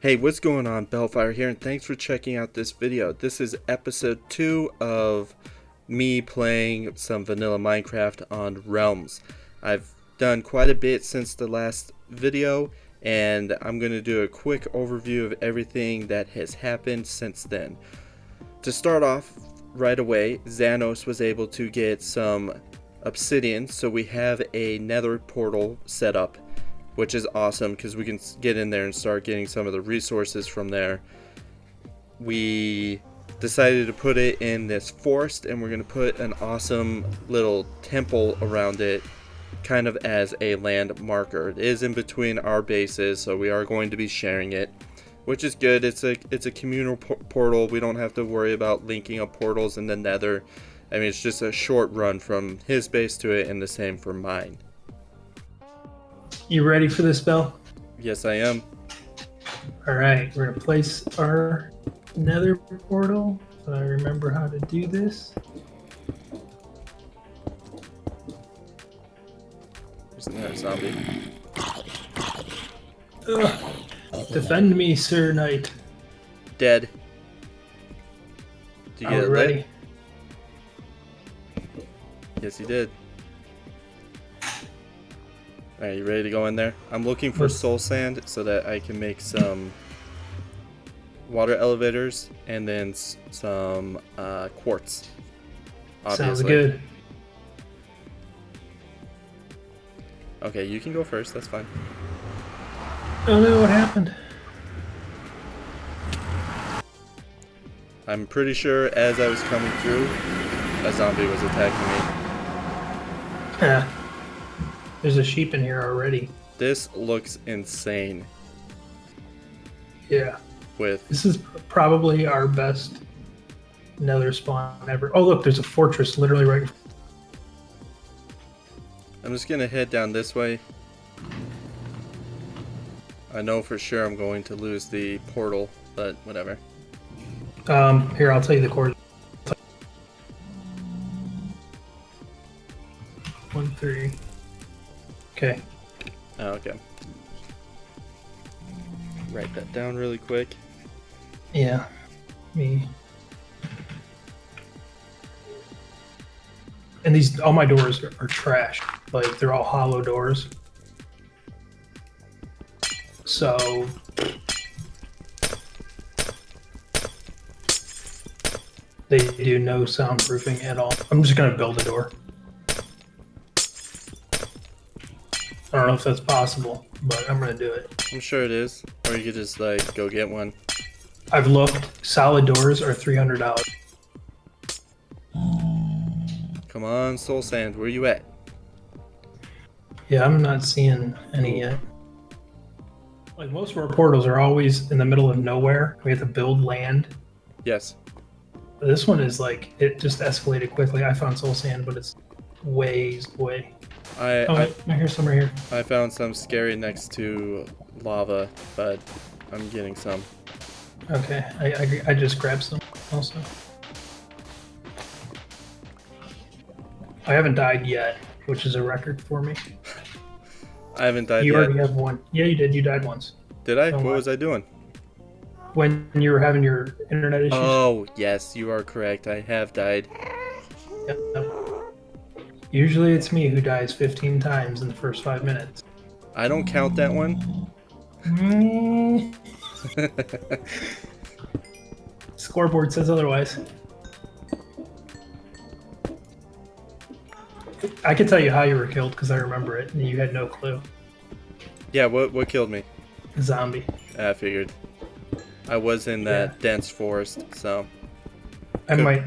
Hey, what's going on? Belfire here, and thanks for checking out this video. This is episode 2 of me playing some vanilla Minecraft on Realms. I've done quite a bit since the last video, and I'm going to do a quick overview of everything that has happened since then. To start off right away, Zanos was able to get some obsidian, so we have a Nether portal set up, which is awesome because we can get in there and start getting some of the resources from there. We decided to put it in this forest, and we're going to put an awesome little temple around it, kind of as a land marker. It is in between our bases, so we are going to be sharing it, which is good. It's a communal portal. We don't have to worry about linking up portals in the Nether. I mean, it's just a short run from his base to it, and the same for mine. You ready for this, Bell? Yes, I am. Alright, we're going to place our Nether portal. So I remember how to do this. There's another zombie. Ugh. Defend me, Sir Knight. Dead. Did you get it ready? lit? Yes, you did. Alright, you ready to go in there? I'm looking for soul sand so that I can make some water elevators and then some quartz. Obviously. Sounds good. Okay, you can go first. That's fine. Oh no, what happened? I'm pretty sure as I was coming through, a zombie was attacking me. There's a sheep in here already. This looks insane. Yeah. With This is probably our best Nether spawn ever. Oh look, there's a fortress literally right in front. I'm just gonna head down this way. I know for sure I'm going to lose the portal, but whatever. Here, I'll tell you the coordinates. 1-3. Okay. Oh, okay. Write that down really quick. Yeah. Me. And these, all my doors are trash. Like, they're all hollow doors. So they do no soundproofing at all. I'm just gonna build a door. I don't know if that's possible, but I'm gonna do it. I'm sure it is. Or you could just like go get one. I've looked. Solid doors are $300. Come on, soul sand, where you at? Yeah, I'm not seeing any yet. Like most of our portals are always in the middle of nowhere. We have to build land. Yes. But this one is like, it just escalated quickly. I found soul sand, but it's ways away. I hear some right here. I found some scary next to lava, but I'm getting some. Okay, I just grabbed some also. I haven't died yet, which is a record for me. I haven't died You yet. already have one. Yeah, you did. You died once. Did I? Don't What lie. was I doing? When you were having your internet issues. Oh, yes, you are correct. I have died. Yep. Usually it's me who dies 15 times in the first 5 minutes. I don't count that one. Scoreboard says otherwise. I can tell you how you were killed because I remember it, and you had no clue. Yeah, what killed me? A zombie. I figured. I was in that dense forest, so. I might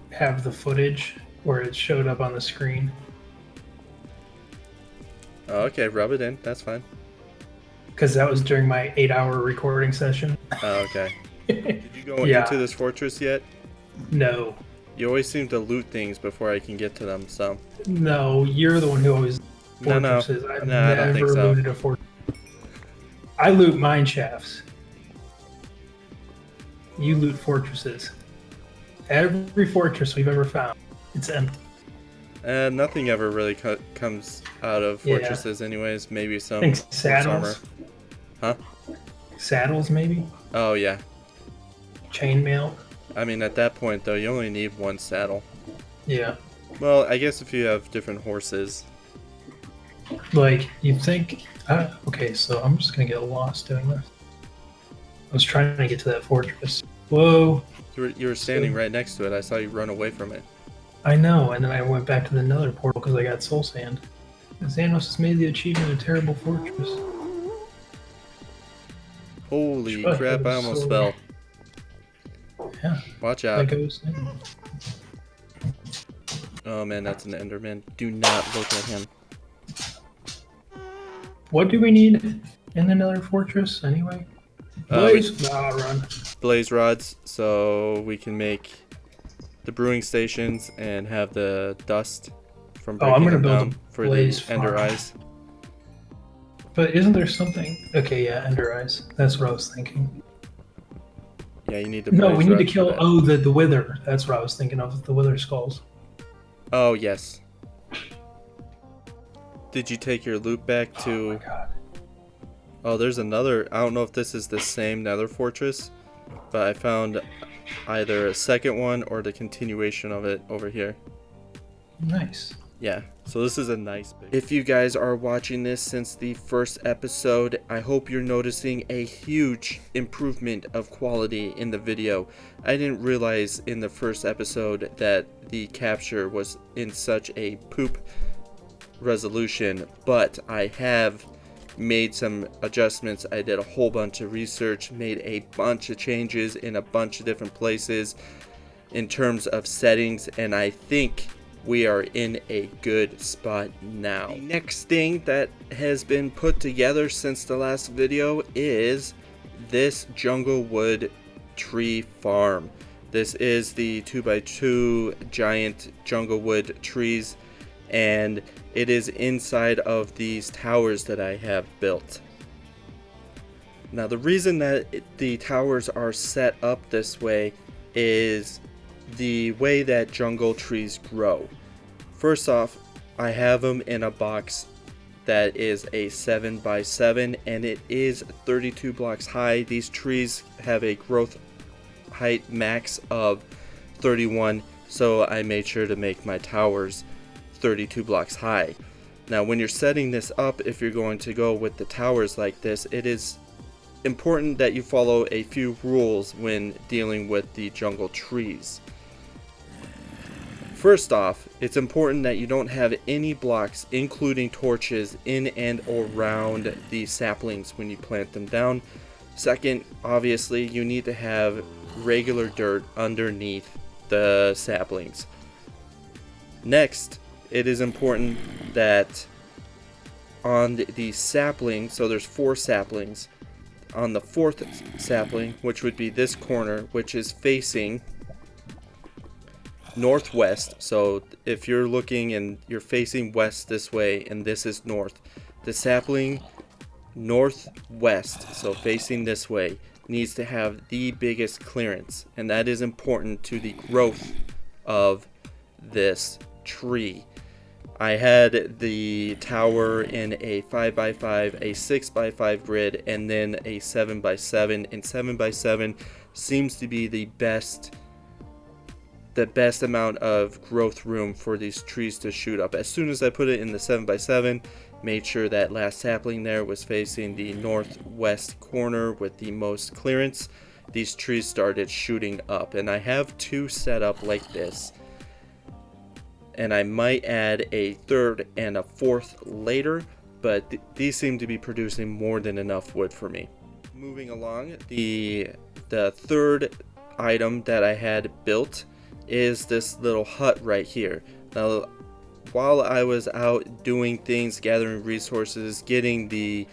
have the footage where it showed up on the screen. Oh, okay, rub it in. That's fine. Because that was during my 8-hour recording session. Oh, okay. Did you go Yeah. into this fortress yet? No. You always seem to loot things before I can get to them, so. No, you're the one who always No, fortresses. I've No, I don't never think so. looted a fortress. I loot mine shafts. You loot fortresses. Every fortress we've ever found, it's empty. Nothing ever really comes out of Yeah. fortresses anyways. Maybe some I think horse armor. Zanos. Huh? saddles, maybe Oh yeah. chainmail. I mean, at that point though, you only need one saddle. Yeah, Well, I guess if you have different horses. like you think. Okay, so I'm just gonna get lost doing this. I was trying to get to that fortress. Whoa! You were standing right next to it. I saw you run away from it. I know, and then I went back to the Nether portal because I got soul sand. Zanos has made the achievement a terrible fortress. Holy Sure, crap, that I was almost so- fell. Yeah, Watch that out. goes. Oh man, that's an Enderman. Do not look at him. What do we need in the Nether fortress anyway? Blaze, run. Blaze rods, so we can make the brewing stations and have the dust from Oh, I'm breaking gonna them build down a for the blaze ender farm. eyes. But isn't there something? Okay, yeah, Ender Eyes. That's what I was thinking. Yeah, you need the No, blaze we need to rods for kill. that. Oh, the Wither. That's what I was thinking of. The Wither skulls. Oh yes. Did you take your loot back Oh to? my god. Oh, there's another. I don't know if this is the same Nether fortress, but I found either a second one or the continuation of it over here. Nice. Yeah, so this is a nice big. If you guys are watching this since the first episode, I hope you're noticing a huge improvement of quality in the video. I didn't realize in the first episode that the capture was in such a poop resolution, but I have made some adjustments. I did a whole bunch of research, made a bunch of changes in a bunch of different places in terms of settings, and I think we are in a good spot now. The next thing that has been put together since the last video is this jungle wood tree farm. This is the 2x2 giant jungle wood trees, and it is inside of these towers that I have built. Now the reason that the towers are set up this way is the way that jungle trees grow. First off, I have them in a box that is a 7x7 and it is 32 blocks high. These trees have a growth height max of 31, so I made sure to make my towers 32 blocks high. Now when you're setting this up, if you're going to go with the towers like this, it is important that you follow a few rules when dealing with the jungle trees. First off, it's important that you don't have any blocks, including torches, in and around the saplings when you plant them down. Second, obviously, you need to have regular dirt underneath the saplings. Next, it is important that on the sapling, so there's 4 saplings, on the 4th sapling, which would be this corner, which is facing northwest. So if you're looking and you're facing west this way and this is north, the sapling northwest, so facing this way, needs to have the biggest clearance, and that is important to the growth of this tree. I had the tower in a 5x5, a 6x5 grid, and then a 7x7, and 7x7 seems to be the best amount of growth room for these trees to shoot up. As soon as I put it in the 7x7, made sure that last sapling there was facing the northwest corner with the most clearance, these trees started shooting up. And I have 2 set up like this, and I might add a 3rd and a 4th later, but these seem to be producing more than enough wood for me. Moving along, the 3rd item that I had built is this little hut right here. Now, while I was out doing things, gathering resources, getting the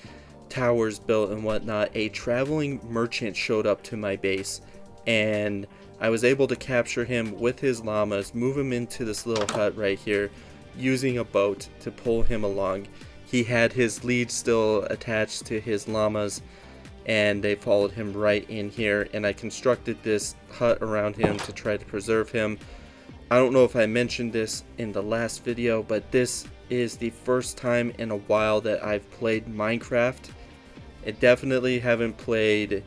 towers built and whatnot, a traveling merchant showed up to my base, and I was able to capture him with his llamas, move him into this little hut right here, using a boat to pull him along. He had his lead still attached to his llamas, and they followed him right in here, and I constructed this hut around him to try to preserve him. I don't know if I mentioned this in the last video, but this is the first time in a while that I've played Minecraft I definitely haven't played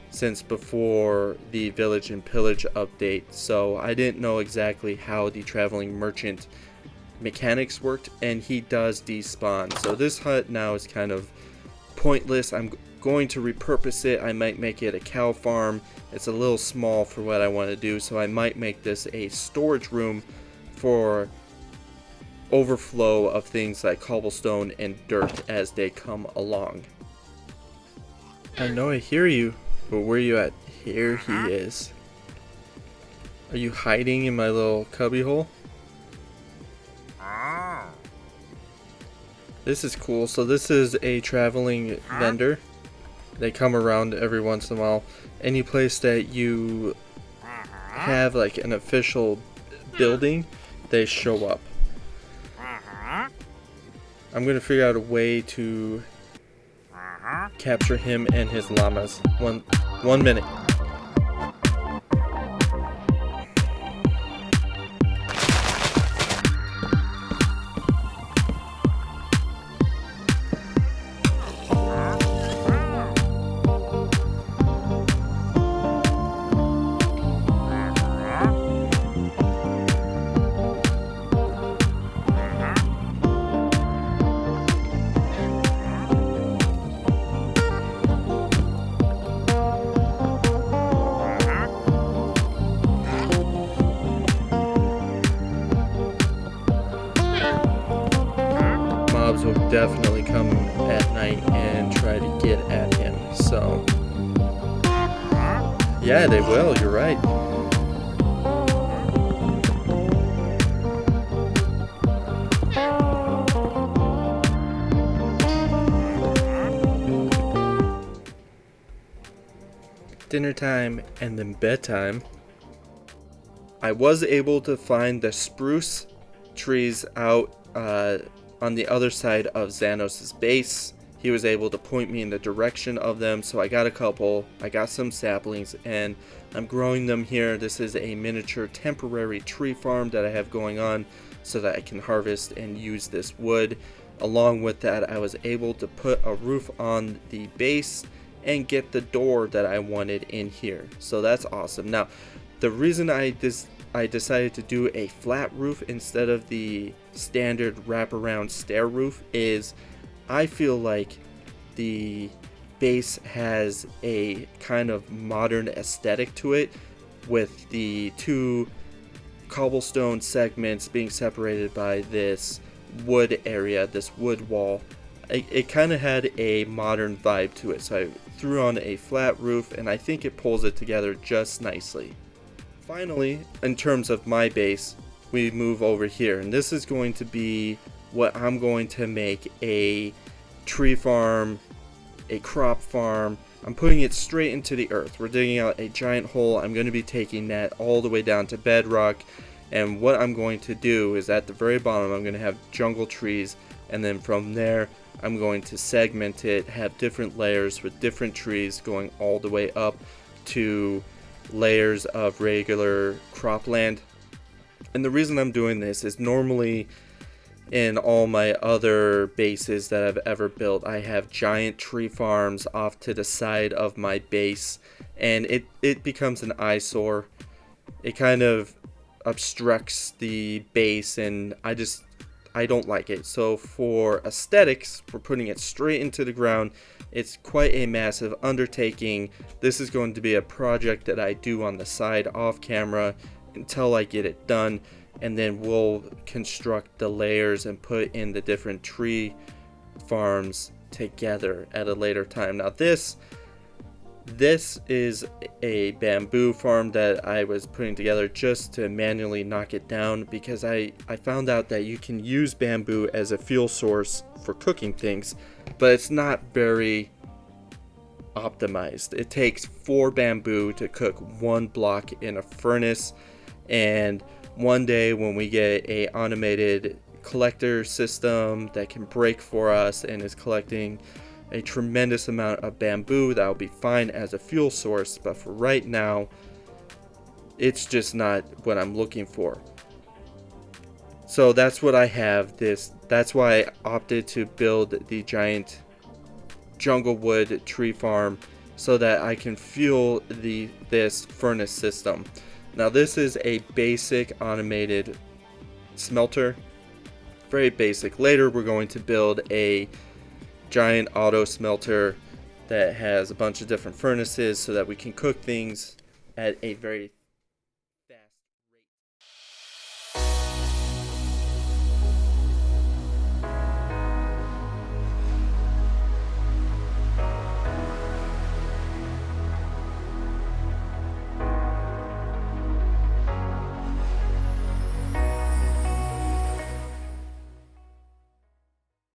since before the Village and Pillage update, so I didn't know exactly how the traveling merchant mechanics worked, and he does despawn. So this hut now is kind of pointless. I'm going to repurpose it. I might make it a cow farm. It's a little small for what I want to do, so I might make this a storage room for overflow of things like cobblestone and dirt as they come along. I know I hear you, but where are you at? Here he is. Are you hiding in my little cubbyhole? This is cool. So this is a traveling vendor. They come around every once in a while. Any place that you have like an official building, they show up. I'm gonna figure out a way to capture him and his llamas. One minute. Will definitely come at night and try to get at him. So yeah, they will, you're right. Dinner time and then bedtime. I was able to find the spruce trees out on the other side of Zanos' base. He was able to point me in the direction of them, so I got a couple. I got some saplings and I'm growing them here. This is a miniature temporary tree farm that I have going on so that I can harvest and use this wood. Along with that, I was able to put a roof on the base and get the door that I wanted in here. So that's awesome. Now, the reason I decided to do a flat roof instead of the standard wraparound stair roof is I feel like the base has a kind of modern aesthetic to it, with the two cobblestone segments being separated by this wood area, this wood wall. It kind of had a modern vibe to it, so I threw on a flat roof and I think it pulls it together just nicely. Finally, in terms of my base, we move over here, and this is going to be what I'm going to make a tree farm, a crop farm. I'm putting it straight into the earth. We're digging out a giant hole. I'm going to be taking that all the way down to bedrock, and what I'm going to do is at the very bottom I'm going to have jungle trees, and then from there I'm going to segment it, have different layers with different trees going all the way up to layers of regular cropland. And the reason I'm doing this is normally in all my other bases that I've ever built, I have giant tree farms off to the side of my base, and it becomes an eyesore. It kind of obstructs the base, and I don't like it. So for aesthetics, we're putting it straight into the ground. It's quite a massive undertaking. This is going to be a project that I do on the side off camera until I get it done, and then we'll construct the layers and put in the different tree farms together at a later time. Now this is a bamboo farm that I was putting together just to manually knock it down, because I found out that you can use bamboo as a fuel source for cooking things, but it's not very optimized. It takes 4 bamboo to cook 1 block in a furnace, and one day when we get a automated collector system that can break for us and is collecting a tremendous amount of bamboo, that will be fine as a fuel source, but for right now it's just not what I'm looking for. So that's what I have. That's why I opted to build the giant jungle wood tree farm so that I can fuel this furnace system. Now this is a basic automated smelter, very basic. Later we're going to build a giant auto smelter that has a bunch of different furnaces so that we can cook things at a very